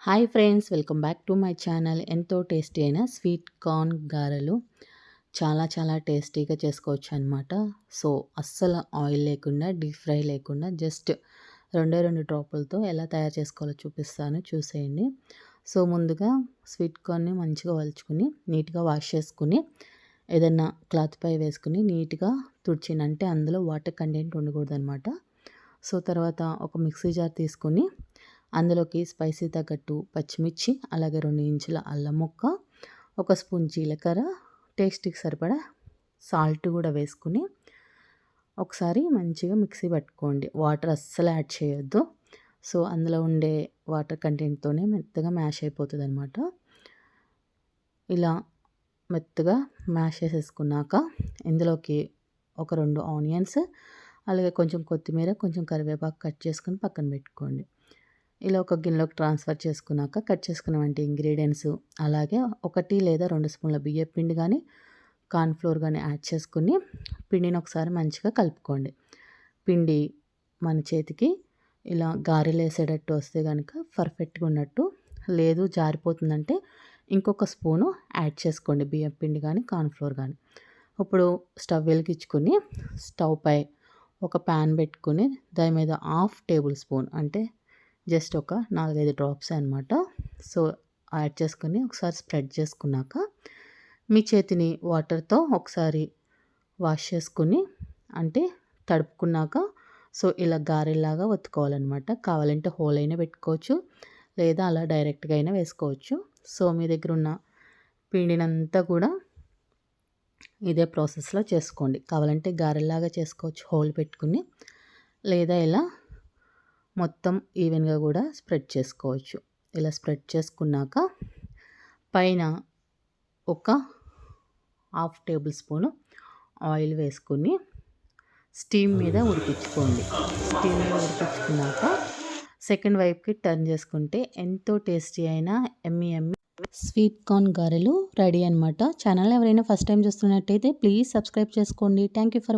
Hi friends, welcome back to my channel. ఎంతో tasty అయిన sweet corn గారెలు చాలా టేస్టీగా చేసుకోవచ్చు అనమాట. సో అస్సలు ఆయిల్ లేకుండా, డీప్ ఫ్రై లేకుండా జస్ట్ రెండు డ్రాపులతో ఎలా తయారు చేసుకోవాలో చూపిస్తాను, చూసేయండి. సో ముందుగా స్వీట్ కార్న్ని మంచిగా వలుచుకుని నీట్గా వాష్ చేసుకుని ఏదన్నా క్లాత్ పై వేసుకుని నీట్గా తుడిచినంటే అందులో వాటర్ కంటెంట్ ఉండకూడదు అనమాట. సో తర్వాత ఒక మిక్సీ జార్ తీసుకొని అందులోకి స్పైసీ తగ్గట్టు పచ్చిమిర్చి, అలాగే 2 ఇంచుల అల్లం ముక్క, ఒక స్పూన్ జీలకర్ర, టేస్ట్‌కి సరిపడా సాల్ట్ కూడా వేసుకుని ఒకసారి మంచిగా మిక్సీ పట్టుకోండి. వాటర్ అస్సలు యాడ్ చేయొద్దు. సో అందులో ఉండే వాటర్ కంటెంట్‌తోనే మెత్తగా మ్యాష్ అయిపోతుందనమాట. ఇలా మెత్తగా మ్యాష్ చేసేసుకున్నాక ఇందులోకి ఒక 2 ఆనియన్స్, అలాగే కొంచెం కొత్తిమీర, కొంచెం కరివేపాకు కట్ చేసుకొని పక్కన పెట్టుకోండి. ఇలా ఒక గిన్నెలోకి ట్రాన్స్ఫర్ చేసుకున్నాక కట్ చేసుకున్నవంటి ఇంగ్రీడియంట్స్, అలాగే 1 లేదా 2 స్పూన్ల బియ్యం పిండి కానీ కార్న్ ఫ్లోర్ కానీ యాడ్ చేసుకుని పిండిని ఒకసారి మంచిగా కలుపుకోండి. పిండి మన చేతికి ఇలా గారెలు వేసేటట్టు వస్తే కనుక పర్ఫెక్ట్గా ఉన్నట్టు, లేదు జారిపోతుందంటే ఇంకొక స్పూను యాడ్ చేసుకోండి, బియ్యం పిండి కానీ కార్న్ ఫ్లోర్ కానీ. ఇప్పుడు స్టవ్ వెలిగించుకొని స్టవ్ పై ఒక ప్యాన్ పెట్టుకుని దాని మీద 1/2 టేబుల్ స్పూన్ అంటే జస్ట్ ఒక 4-5 డ్రాప్స్ అనమాట. సో యాడ్ చేసుకొని ఒకసారి స్ప్రెడ్ చేసుకున్నాక మీ చేతిని వాటర్తో ఒకసారి వాష్ చేసుకుని అంటే తడుపుకున్నాక సో ఇలా గారెలాగా ఒత్తుకోవాలన్నమాట. కావాలంటే హోల్ అయినా పెట్టుకోవచ్చు, లేదా అలా డైరెక్ట్గా అయినా వేసుకోవచ్చు. సో మీ దగ్గర ఉన్న పిండినంతా కూడా ఇదే ప్రాసెస్లో చేసుకోండి. కావాలంటే గారెలాగా చేసుకోవచ్చు హోల్ పెట్టుకుని, లేదా ఇలా మొత్తం ఈవెన్గా కూడా స్ప్రెడ్ చేసుకోవచ్చు. ఇలా స్ప్రెడ్ చేసుకున్నాక పైన ఒక 1/2 టేబుల్ స్పూను ఆయిల్ వేసుకుని స్టీమ్ మీద ఉడికించుకోండి. స్టీమ్ మీద ఉడికించుకున్నాక సెకండ్ వైపుకి టర్న్ చేసుకుంటే ఎంతో టేస్టీ అయిన ఎమ్మీ స్వీట్ కార్న్ గారెలు రెడీ అనమాట. ఛానల్ ఎవరైనా ఫస్ట్ టైం చూస్తున్నట్టయితే ప్లీజ్ సబ్స్క్రైబ్ చేసుకోండి. Thank you for